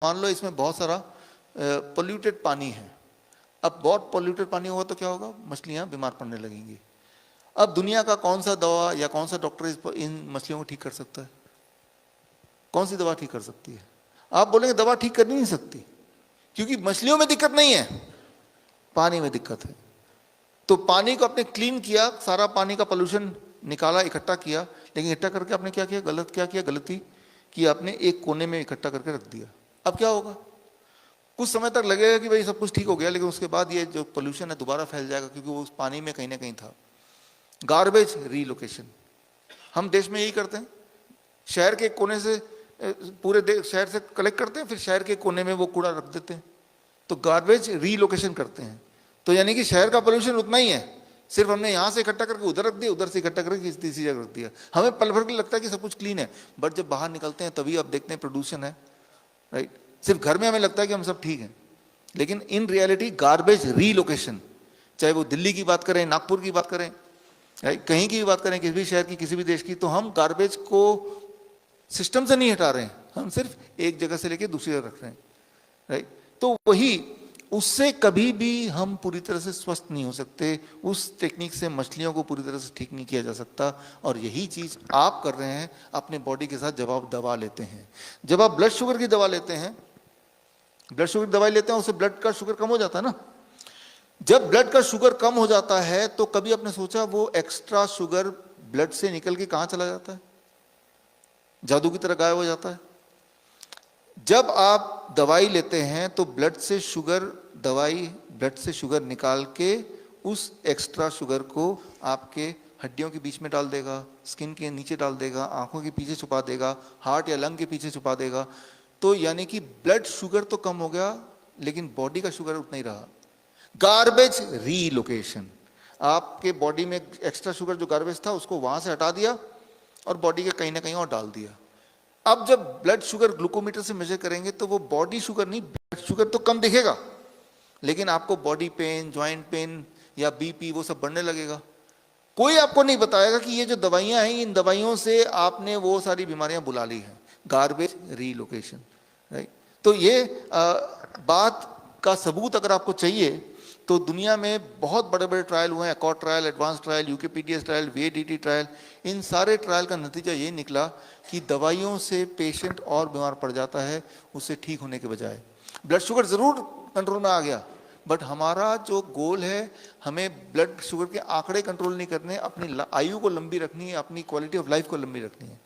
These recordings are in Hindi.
मान लो इसमें बहुत सारा पोल्यूटेड पानी है। अब बहुत पोल्यूटेड पानी होगा तो क्या होगा, मछलियां बीमार पड़ने लगेंगी। अब दुनिया का कौन सा दवा या कौन सा डॉक्टर इन मछलियों को ठीक कर सकता है? कौन सी दवा ठीक कर सकती है? आप बोलेंगे दवा ठीक कर नहीं सकती, क्योंकि मछलियों में दिक्कत नहीं है, पानी में दिक्कत है। तो पानी को आपने क्लीन किया, सारा पानी का पोल्यूशन निकाला, इकट्ठा किया, लेकिन इकट्ठा करके आपने क्या किया, गलती कि आपने एक कोने में इकट्ठा करके रख दिया। अब क्या होगा, कुछ समय तक लगेगा कि भाई सब कुछ ठीक हो गया, लेकिन उसके बाद ये जो पोल्यूशन है दोबारा फैल जाएगा, क्योंकि वो उस पानी में कहीं ना कहीं था। गार्बेज रीलोकेशन हम देश में यही करते हैं, शहर के कोने से पूरे शहर से कलेक्ट करते हैं, फिर शहर के कोने में वो कूड़ा रख देते हैं, तो गार्बेज रीलोकेशन करते हैं। तो यानी कि शहर का पोल्यूशन उतना ही है, सिर्फ हमने यहाँ से इकट्ठा करके उधर रख दिया, उधर से इकट्ठा करके तीसरी जगह रख दिया। हमें पल भर के लगता है कि सब कुछ क्लीन है, बट जब बाहर निकलते हैं तभी आप देखते हैं प्रदूषण है, राइट। सिर्फ घर में हमें लगता है कि हम सब ठीक हैं, लेकिन इन रियलिटी गार्बेज रीलोकेशन, चाहे वो दिल्ली की बात करें, नागपुर की बात करें, राइट, कहीं की भी बात करें, किसी भी शहर की, किसी भी देश की, तो हम गार्बेज को सिस्टम से नहीं हटा रहे हैं, हम सिर्फ एक जगह से लेके दूसरी जगह रख रहे हैं, राइट। तो वही, उससे कभी भी हम पूरी तरह से स्वस्थ नहीं हो सकते, उस टेक्निक से मछलियों को पूरी तरह से ठीक नहीं किया जा सकता। और यही चीज आप कर रहे हैं अपने बॉडी के साथ जब आप दवा लेते हैं। जब आप ब्लड शुगर की दवा लेते हैं, ब्लड शुगर की दवाई लेते हैं, उससे ब्लड का शुगर कम हो जाता है ना। जब ब्लड का शुगर कम हो जाता है तो कभी आपने सोचा वो एक्स्ट्रा शुगर ब्लड से निकल के कहां चला जाता है? जादू की तरह गायब हो जाता है। जब आप दवाई लेते हैं तो ब्लड से शुगर निकाल के उस एक्स्ट्रा शुगर को आपके हड्डियों के बीच में डाल देगा, स्किन के नीचे डाल देगा, आंखों के पीछे छुपा देगा, हार्ट या लंग के पीछे छुपा देगा। तो यानी कि ब्लड शुगर तो कम हो गया, लेकिन बॉडी का शुगर उतना ही रहा। गार्बेज रीलोकेशन, आपके बॉडी में एक्स्ट्रा शुगर जो गार्बेज था उसको वहां से हटा दिया और बॉडी के कहीं ना कहीं और डाल दिया। अब जब ब्लड शुगर ग्लूकोमीटर से मेजर करेंगे तो वो बॉडी शुगर नहीं, ब्लड शुगर तो कम दिखेगा, लेकिन आपको बॉडी पेन, ज्वाइंट पेन या बीपी वो सब बढ़ने लगेगा। कोई आपको नहीं बताएगा कि ये जो दवाइयां हैं, इन दवाइयों से आपने वो सारी बीमारियां बुला ली हैं। Garbage relocation, right. तो ये बात का सबूत अगर आपको चाहिए तो दुनिया में बहुत बड़े बड़े ट्रायल हुए हैं, accord trial, advance trial, UKPDS trial, VADT trial. इन सारे ट्रायल का नतीजा ये निकला कि दवाइयों से पेशेंट और बीमार पड़ जाता है उससे ठीक होने के बजाय। ब्लड शुगर जरूर कंट्रोल में आ गया, बट हमारा जो गोल है, हमें ब्लड शुगर के आंकड़े कंट्रोल नहीं करने, अपनी आयु को लंबी रखनी है, अपनी क्वालिटी ऑफ लाइफ को लंबी रखनी है।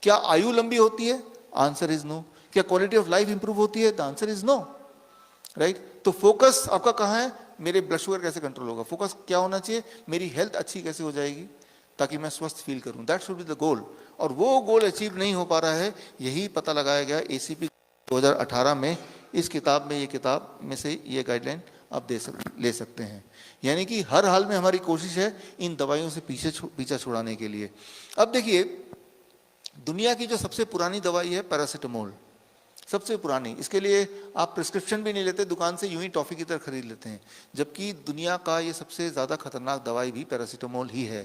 क्या आयु लंबी होती है? Answer is no. क्या क्वालिटी ऑफ लाइफ इंप्रूव होती है? The answer is no, right. तो फोकस आपका कहाँ है? मेरे ब्लड शुगर कैसे कंट्रोल होगा? फोकस क्या होना चाहिए? मेरी हेल्थ अच्छी कैसे हो जाएगी ताकि मैं स्वस्थ फील करूं। That should be the goal. और वो गोल अचीव नहीं हो पा रहा है, यही पता लगाया गया एसीपी 2018 में। इस किताब में, ये किताब में से ये गाइडलाइन आप ले सकते हैं। यानी कि हर हाल में हमारी कोशिश है इन दवाइयों से पीछा छुड़ाने के लिए। अब देखिए, दुनिया की जो सबसे पुरानी दवाई है पैरासिटामोल, सबसे पुरानी। इसके लिए आप प्रिस्क्रिप्शन भी नहीं लेते, दुकान से यूं ही टॉफी की तरह खरीद लेते हैं, जबकि दुनिया का ये सबसे ज्यादा खतरनाक दवाई भी पैरासिटामोल ही है।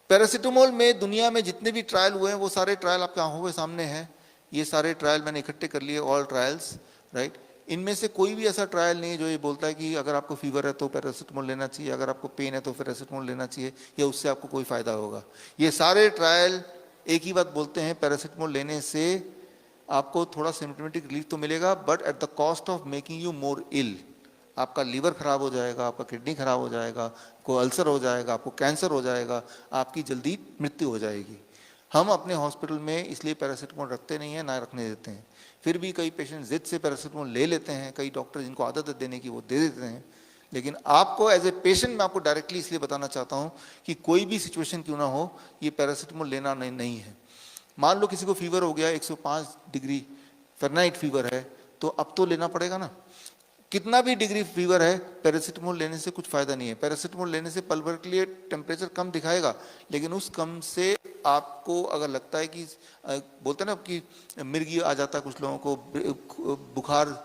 पैरासिटामोल में दुनिया में जितने भी ट्रायल हुए हैं वो सारे ट्रायल आपके आंखों के सामने हैं। ये सारे ट्रायल मैंने इकट्ठे कर लिए, ऑल ट्रायल्स, राइट। इनमें से कोई भी ऐसा ट्रायल नहीं है जो ये बोलता है कि अगर आपको फीवर है तो पैरासिटामोल लेना चाहिए, अगर आपको पेन है तो पैरासिटामोल लेना चाहिए, या उससे आपको कोई फायदा होगा। ये सारे ट्रायल एक ही बात बोलते हैं, पैरासिटामोल लेने से आपको थोड़ा सिम्पटोमेटिक रिलीफ तो मिलेगा, but at the cost of making you more ill. आपका लीवर खराब हो जाएगा, आपका किडनी खराब हो जाएगा, आपको अल्सर हो जाएगा, आपको कैंसर हो जाएगा, आपकी जल्दी मृत्यु हो जाएगी। हम अपने हॉस्पिटल में इसलिए पैरासिटामोल रखते नहीं है, ना रखने देते हैं। फिर भी कई पेशेंट जिद से पैरासिटामोल ले लेते हैं, कई डॉक्टर जिनको आदत है देने की वो दे देते हैं। लेकिन आपको एज ए पेशेंट मैं आपको डायरेक्टली इसलिए बताना चाहता हूँ कि कोई भी सिचुएशन क्यों ना हो, ये पैरासिटामोल लेना नहीं है। मान लो किसी को फीवर हो गया, 105 डिग्री फ़ारेनहाइट फीवर है, तो अब तो लेना पड़ेगा ना। कितना भी डिग्री फीवर है, पैरासिटामोल लेने से कुछ फायदा नहीं है। पैरासिटामोल लेने से पल भर के लिए टेम्परेचर कम दिखाएगा, लेकिन उस कम से आपको अगर लगता है कि बोलते हैं ना कि मिर्गी आ जाता है, कुछ लोगों को बुखार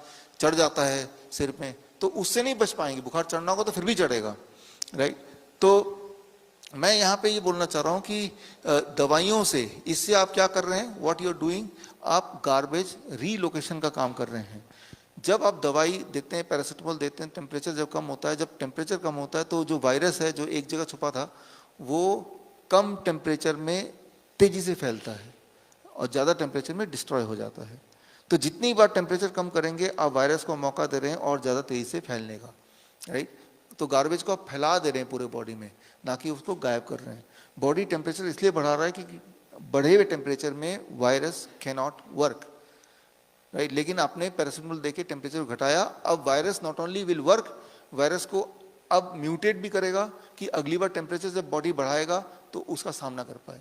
चढ़ जाता है सिर में, तो उससे नहीं बच पाएंगे। बुखार चढ़ना होगा तो फिर भी चढ़ेगा, राइट। तो मैं यहाँ पे ये बोलना चाह रहा हूँ कि दवाइयों से, इससे आप क्या कर रहे हैं, व्हाट यू आर डूइंग, आप गार्बेज रीलोकेशन का काम कर रहे हैं। जब आप दवाई देते हैं, पैरासीटामोल देते हैं, टेम्परेचर जब कम होता है, जब टेम्परेचर कम होता है तो जो वायरस है जो एक जगह छुपा था वो कम टेम्परेचर में तेजी से फैलता है और ज़्यादा टेम्परेचर में डिस्ट्रॉय हो जाता है। तो जितनी बार टेम्परेचर कम करेंगे आप वायरस को मौका दे रहे हैं और ज़्यादा तेजी से फैलने का, राइट। तो गार्बेज को आप फैला दे रहे हैं पूरे बॉडी में, ना कि उसको गायब कर रहे हैं। बॉडी टेम्परेचर इसलिए बढ़ा रहा है कि बढ़े हुए टेम्परेचर में virus can not work, right. लेकिन आपने पैरासीटामोल देके टेम्परेचर घटाया, अब virus not only will work, virus को अब म्यूटेट भी करेगा कि अगली बार टेम्परेचर जब बॉडी बढ़ाएगा तो उसका सामना कर पाए।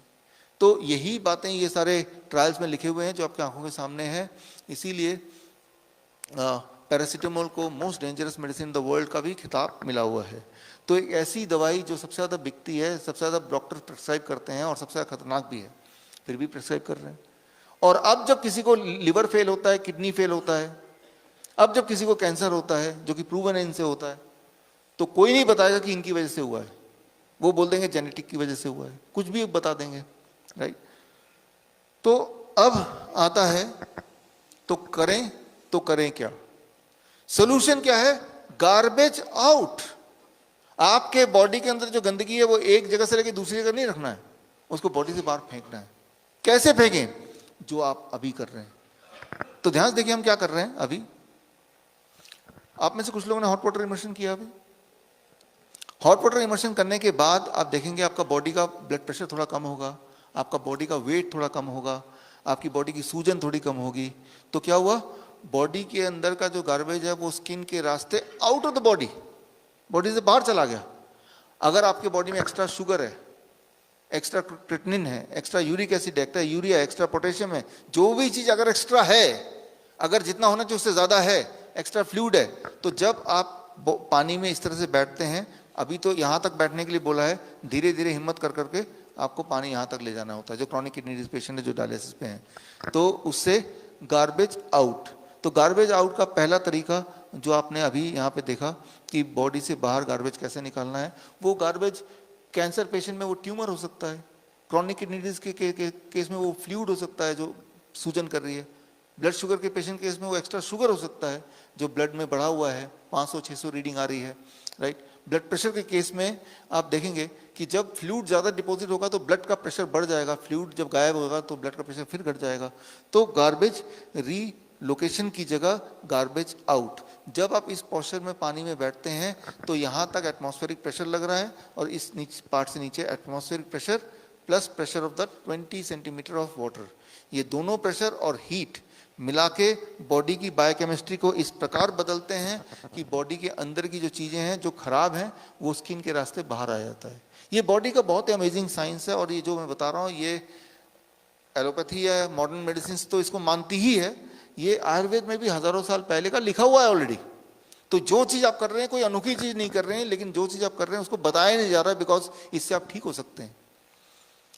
तो यही बातें ये सारे ट्रायल्स में लिखे हुए हैं जो आपकी आंखों के सामने हैं। इसीलिए पैरासीटामोल को most dangerous medicine in the world का भी खिताब मिला हुआ है। तो एक ऐसी दवाई जो सबसे ज़्यादा बिकती है, सबसे ज़्यादा डॉक्टर प्रिस्क्राइब करते हैं और सबसे ज़्यादा खतरनाक भी है, फिर भी प्रिस्क्राइब कर रहे हैं। और अब जब किसी को लिवर फेल होता है, किडनी फेल होता है, अब जब किसी को कैंसर होता है जो कि प्रूवन है इनसे होता है, तो कोई नहीं बताएगा कि इनकी वजह से हुआ है, वो बोल देंगे जेनेटिक की वजह से हुआ है, कुछ भी बता देंगे, राइट। तो अब आता है तो करें क्या, सोल्यूशन क्या है, गार्बेज आउट। आपके बॉडी के अंदर जो गंदगी है वो एक जगह से लेकर दूसरी जगह नहीं रखना है, उसको बॉडी से बाहर फेंकना है। कैसे फेंकें, जो आप अभी कर रहे हैं। तो ध्यान से देखिए हम क्या कर रहे हैं। अभी आप में से कुछ लोगों ने हॉट वाटर इमर्शन किया। अभी हॉट वाटर इमर्शन करने के बाद आप देखेंगे आपका बॉडी का ब्लड प्रेशर थोड़ा कम होगा, आपका बॉडी का वेट थोड़ा कम होगा, आपकी बॉडी की सूजन थोड़ी कम होगी। तो क्या हुआ, बॉडी के अंदर का जो गार्बेज है वो स्किन के रास्ते out of the body, body से बाहर चला गया। अगर आपके बॉडी में एक्स्ट्रा शुगर है, एक्स्ट्रा क्रिएटिनिन है, extra uric acid, extra urea, extra potassium है, जो भी चीज अगर एक्स्ट्रा है, अगर जितना होना चाहिए उससे ज्यादा है, एक्स्ट्रा फ्लूइड है, तो जब आप पानी में इस तरह से बैठते हैं, अभी तो यहां तक बैठने के लिए बोला है, धीरे धीरे हिम्मत कर करके आपको पानी यहां तक ले जाना होता है, जो क्रॉनिक किडनी डिजीज पेशेंट है, जो डायलिसिस पे हैं, तो उससे गार्बेज आउट। तो गार्बेज आउट का पहला तरीका जो आपने अभी यहाँ पे देखा कि बॉडी से बाहर गार्बेज कैसे निकालना है, वो गार्बेज कैंसर पेशेंट में वो ट्यूमर हो सकता है, क्रॉनिक किडनी डिजीज के केस में वो फ्लूइड हो सकता है जो सूजन कर रही है, ब्लड शुगर के पेशेंट केस में वो एक्स्ट्रा शुगर हो सकता है जो ब्लड में बढ़ा हुआ है, 500-600 रीडिंग आ रही है, राइट। ब्लड प्रेशर के केस में आप देखेंगे कि जब फ्लूइड ज़्यादा डिपॉजिट होगा तो ब्लड का प्रेशर बढ़ जाएगा, फ्लूइड जब गायब होगा तो ब्लड का प्रेशर फिर घट जाएगा। तो गार्बेज रीलोकेशन की जगह गार्बेज आउट। जब आप इस पोस्चर में पानी में बैठते हैं तो यहाँ तक एटमॉस्फेरिक प्रेशर लग रहा है और इस पार्ट से नीचे atmospheric pressure plus pressure of the 20 centimetre of water, ये दोनों प्रेशर और हीट मिला के बॉडी की बायोकेमिस्ट्री को इस प्रकार बदलते हैं कि बॉडी के अंदर की जो चीज़ें हैं जो खराब हैं वो स्किन के रास्ते बाहर आ जाता है। ये बॉडी का बहुत ही अमेजिंग साइंस है और ये जो मैं बता रहा हूँ ये एलोपैथी है, मॉडर्न मेडिसिन तो इसको मानती ही है, ये आयुर्वेद में भी हजारों साल पहले का लिखा हुआ है ऑलरेडी। तो जो चीज़ आप कर रहे हैं कोई अनोखी चीज़ नहीं कर रहे हैं, लेकिन जो चीज़ आप कर रहे हैं उसको बताया नहीं जा रहा है, बिकॉज इससे आप ठीक हो सकते हैं।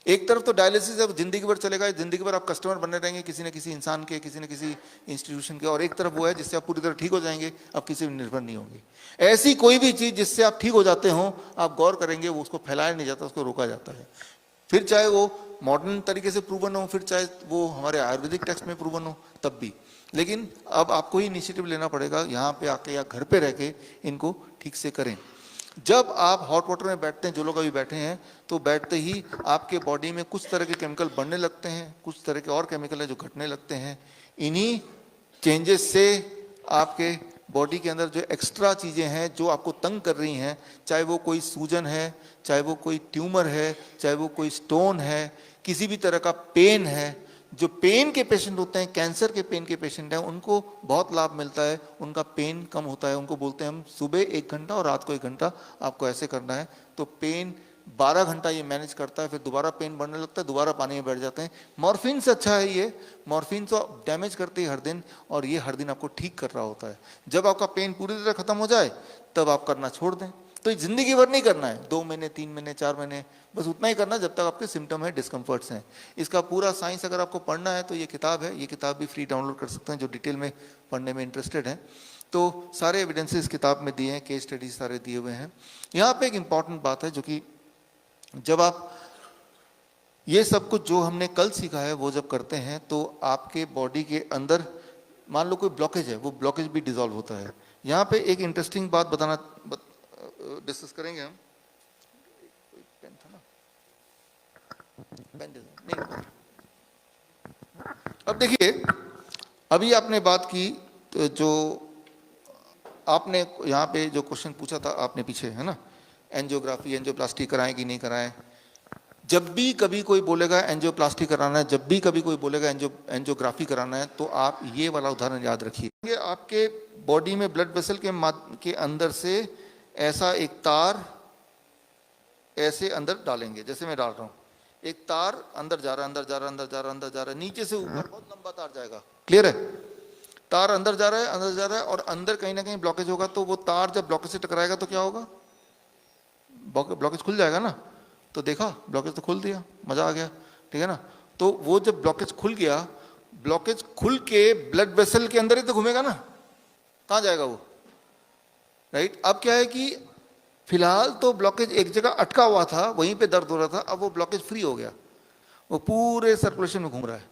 एक तरफ तो डायलिसिस है, जिंदगी भर चलेगा, जिंदगी भर आप कस्टमर बने रहेंगे किसी न किसी इंसान के, किसी न किसी इंस्टीट्यूशन के, और एक तरफ वो है जिससे आप पूरी तरह ठीक हो जाएंगे, आप किसी पर निर्भर नहीं होंगे। ऐसी कोई भी चीज़ जिससे आप ठीक हो जाते हो, आप गौर करेंगे वो उसको फैलाया नहीं जाता, उसको रोका जाता है। फिर चाहे वो मॉडर्न तरीके से प्रूवन हो, फिर चाहे वो हमारे आयुर्वेदिक टेक्स्ट में प्रूवन हो, तब भी। लेकिन अब आपको ही इनिशिएटिव लेना पड़ेगा, यहाँ पे आके या घर पे रह के इनको ठीक से करें। जब आप हॉट वाटर में बैठते हैं, जो लोग अभी बैठे हैं, तो बैठते ही आपके बॉडी में कुछ तरह के केमिकल बढ़ने लगते हैं, कुछ तरह के और केमिकल है जो घटने लगते हैं। इन्हीं चेंजेस से आपके बॉडी के अंदर जो एक्स्ट्रा चीज़ें हैं जो आपको तंग कर रही हैं, चाहे वो कोई सूजन है, चाहे वो कोई ट्यूमर है, चाहे वो कोई स्टोन है, किसी भी तरह का पेन है, जो पेन के पेशेंट होते हैं, कैंसर के पेन के पेशेंट हैं, उनको बहुत लाभ मिलता है, उनका पेन कम होता है। उनको बोलते हैं हम सुबह 1 घंटा और रात को 1 घंटा आपको ऐसे करना है, तो पेन 12 घंटा ये मैनेज करता है। फिर दोबारा पेन बढ़ने लगता है, दोबारा पानी में बैठ जाते हैं। मॉर्फिन से अच्छा है ये, मॉर्फिन तो डैमेज करती है हर दिन, और ये हर दिन आपको ठीक कर रहा होता है। जब आपका पेन पूरी तरह खत्म हो जाए तब आप करना छोड़ दें। तो जिंदगी भर नहीं करना है, 2 महीने, 3 महीने, 4 महीने, बस उतना ही करना जब तक आपके सिम्टम है, डिस्कम्फर्ट्स हैं। इसका पूरा साइंस अगर आपको पढ़ना है तो ये किताब है, ये किताब भी फ्री डाउनलोड कर सकते हैं जो डिटेल में पढ़ने में इंटरेस्टेड हैं। तो सारे एविडेंसेस किताब में दिए हैं, केस स्टडीज सारे दिए हुए हैं। यहाँ पे एक इंपॉर्टेंट बात है जो कि जब आप ये सब कुछ जो हमने कल सीखा है वो जब करते हैं तो आपके बॉडी के अंदर मान लो कोई ब्लॉकेज है, वो ब्लॉकेज भी डिसॉल्व होता है। यहाँ पे एक इंटरेस्टिंग बात डिस्कस करेंगे हम। पेन था ना, पेन नहीं। अब देखिए, अभी आपने बात की तो जो आपने यहाँ पे जो क्वेश्चन पूछा था आपने पीछे, है ना, एंजियोग्राफी एंजियोप्लास्टी कराएं कि नहीं कराएं। जब भी कभी कोई बोलेगा एंजियोप्लास्टी कराना है, जब भी कभी कोई बोलेगा एंजियोग्राफी कराना है, तो आप ये वाला उदाहरण याद रखिए। आपके बॉडी में ब्लड वेसल के अंदर से ऐसा एक तार ऐसे अंदर डालेंगे, जैसे मैं डाल रहा हूँ। एक तार अंदर जा रहा है, अंदर जा रहा है, अंदर जा रहा है, अंदर जा रहा है, नीचे से ऊपर बहुत लंबा तार जाएगा। क्लियर है? तार अंदर जा रहा है, अंदर जा रहा है, और अंदर कहीं ना कहीं ब्लॉकेज होगा। तो वो तार जब ब्लॉकेज से टकराएगा तो क्या होगा? ब्लॉकेज खुल जाएगा ना। तो देखा, ब्लॉकेज तो खुल दिया, मजा आ गया, ठीक है ना। तो वो जब ब्लॉकेज खुल गया, ब्लॉकेज खुल के ब्लड वेसल के अंदर ही तो घूमेगा ना, कहां जाएगा वो? राइट। अब क्या है कि फिलहाल तो ब्लॉकेज एक जगह अटका हुआ था, वहीं पे दर्द हो रहा था, अब वो ब्लॉकेज फ्री हो गया, वो पूरे सर्कुलेशन में घूम रहा है।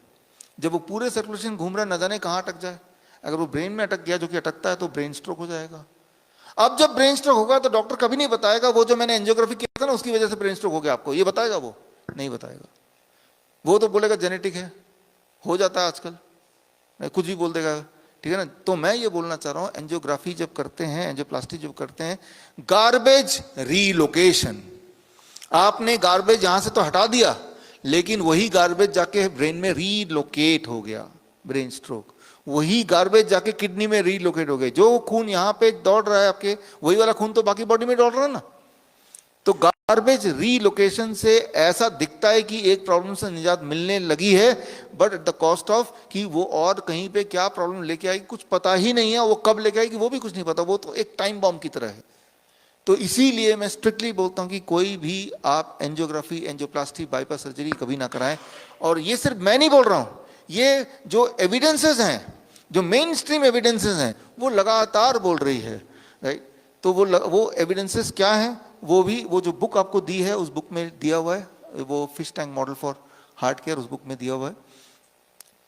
जब वो पूरे सर्कुलेशन घूम रहा है, न जाने कहाँ अटक जाए। अगर वो ब्रेन में अटक गया, जो कि अटकता है, तो ब्रेन स्ट्रोक हो जाएगा। अब जब ब्रेन स्ट्रोक होगा तो डॉक्टर कभी नहीं बताएगा वो जो मैंने एंजियोग्राफी किया था ना उसकी वजह से ब्रेन स्ट्रोक हो गया आपको, ये बताएगा? वो नहीं बताएगा। वो तो बोलेगा जेनेटिक है, हो जाता है आजकल, कुछ भी बोल देगा, ठीक है ना। तो मैं ये बोलना चाह रहा हूं, एंजियोग्राफी जब करते हैं, एंजियोप्लास्टी जब करते हैं, गार्बेज रीलोकेशन, आपने गार्बेज यहां से तो हटा दिया, लेकिन वही गार्बेज जाके ब्रेन में रीलोकेट हो गया, ब्रेन स्ट्रोक। वही गार्बेज जाके किडनी में रीलोकेट हो गए। जो खून यहाँ पे दौड़ रहा है आपके, वही वाला खून तो बाकी बॉडी में दौड़ रहा है ना। तो गार्बेज रीलोकेशन से ऐसा दिखता है कि एक प्रॉब्लम से निजात मिलने लगी है, but at the cost of कि वो और कहीं पे क्या प्रॉब्लम लेके आएगी कुछ पता ही नहीं है। वो कब लेके आएगी वो भी कुछ नहीं पता, वो तो एक टाइम बॉम्ब की तरह है। तो इसीलिए मैं स्ट्रिक्टली बोलता हूं कि कोई भी आप एंजियोग्राफी एंजियोप्लास्टी बाईपास सर्जरी कभी ना कराएं। और ये सिर्फ मैं नहीं बोल रहा हूं, ये जो एविडेंसेस हैं, जो मेन स्ट्रीम एविडेंसेस हैं, वो लगातार बोल रही है, राइट। तो वो एविडेंसेस क्या हैं, वो जो बुक आपको दी है उस बुक में दिया हुआ है, वो fish tank model for heart care, उस बुक में दिया हुआ है।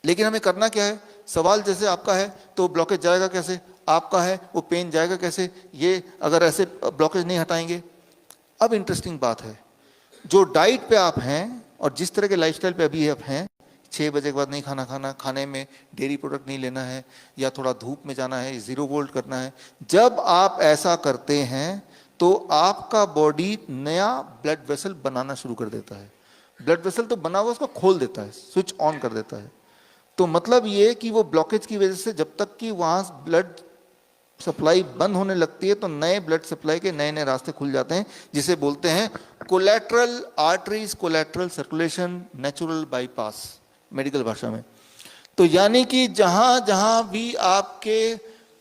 लेकिन हमें करना क्या है? सवाल जैसे आपका है तो ब्लॉकेज जाएगा कैसे, आपका है वो पेन जाएगा कैसे, ये अगर ऐसे ब्लॉकेज नहीं हटाएंगे। अब इंटरेस्टिंग बात है, जो डाइट पे आप हैं और जिस तरह के लाइफस्टाइल पे अभी आप हैं, 6 बजे के बाद नहीं खाना खाना, खाने में डेयरी प्रोडक्ट नहीं लेना है, या थोड़ा धूप में जाना है, 0 वोल्ट करना है, जब आप ऐसा करते हैं तो आपका बॉडी नया ब्लड वेसल बनाना शुरू कर देता है। ब्लड वेसल तो बना हुआ, उसको खोल देता है, स्विच ऑन कर देता है। तो मतलब ये कि वो ब्लॉकेज की वजह से जब तक कि वहां ब्लड सप्लाई बंद होने लगती है तो नए ब्लड सप्लाई के नए नए रास्ते खुल जाते हैं, जिसे बोलते हैं collateral arteries, collateral circulation, natural bypass medical भाषा में। तो यानी कि जहां जहां भी आपके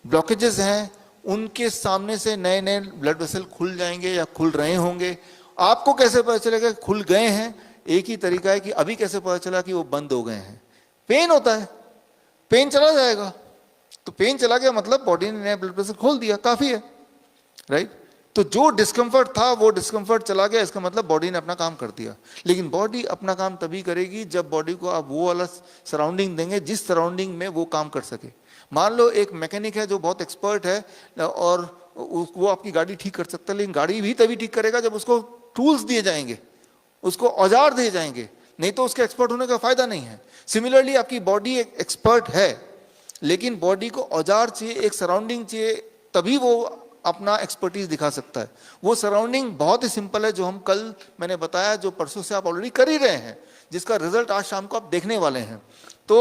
ब्लॉकेजेस हैं उनके सामने से नए नए ब्लड वेसल खुल जाएंगे या खुल रहे होंगे। आपको कैसे पता चलेगा खुल गए हैं? एक ही तरीका है कि अभी कैसे पता चला कि वो बंद हो गए हैं? पेन होता है, पेन चला जाएगा, तो पेन चला गया मतलब बॉडी ने नया ब्लड प्रेशर खोल दिया, काफी है, राइट। तो जो डिस्कंफर्ट था वो डिस्कंफर्ट चला गया, इसका मतलब बॉडी ने अपना काम कर दिया। लेकिन बॉडी अपना काम तभी करेगी जब बॉडी को आप वो वाला सराउंडिंग देंगे जिस सराउंडिंग में वो काम कर सके। मान लो एक मैकेनिक है जो बहुत एक्सपर्ट है और वो आपकी गाड़ी ठीक कर सकता है, लेकिन गाड़ी भी तभी ठीक करेगा जब उसको टूल्स दिए जाएंगे, उसको औजार दिए जाएंगे, नहीं तो उसके एक्सपर्ट होने का फायदा नहीं है। सिमिलरली आपकी बॉडी एक एक्सपर्ट है, लेकिन बॉडी को औजार चाहिए, एक सराउंडिंग चाहिए, तभी वो अपना एक्सपर्टीज दिखा सकता है। वो सराउंडिंग बहुत ही सिंपल है, जो हम कल मैंने बताया, जो परसों से आप ऑलरेडी कर ही रहे हैं, जिसका रिजल्ट आज शाम को आप देखने वाले हैं। तो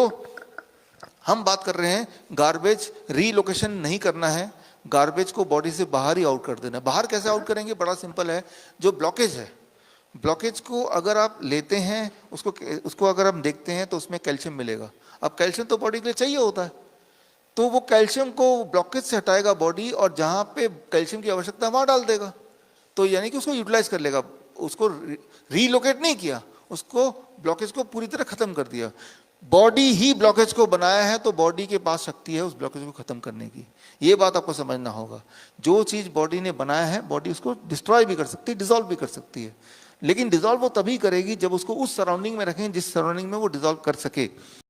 हम बात कर रहे हैं गार्बेज रीलोकेशन नहीं करना है, गार्बेज को बॉडी से बाहर ही आउट कर देना है। बाहर कैसे आउट करेंगे? बड़ा सिंपल है। जो ब्लॉकेज है, ब्लॉकेज को अगर आप लेते हैं, उसको अगर हम देखते हैं तो उसमें कैल्शियम मिलेगा। अब कैल्शियम तो बॉडी के लिए चाहिए होता है, तो वो कैल्शियम को ब्लॉकेज से हटाएगा बॉडी, और जहां पे कैल्शियम की आवश्यकता है वहां डाल देगा। तो यानी कि उसको यूटिलाइज कर लेगा, उसको रीलोकेट नहीं किया, उसको ब्लॉकेज को पूरी तरह खत्म कर दिया। बॉडी ही ब्लॉकेज को बनाया है, तो बॉडी के पास शक्ति है उस ब्लॉकेज को खत्म करने की। ये बात आपको समझना होगा। जो चीज बॉडी ने बनाया है, बॉडी उसको डिस्ट्रॉय भी कर सकती है, डिसॉल्व भी कर सकती है। लेकिन डिजॉल्व वो तभी करेगी जब उसको उस सराउंडिंग में रखें जिस सराउंडिंग में वो डिजॉल्व कर सके।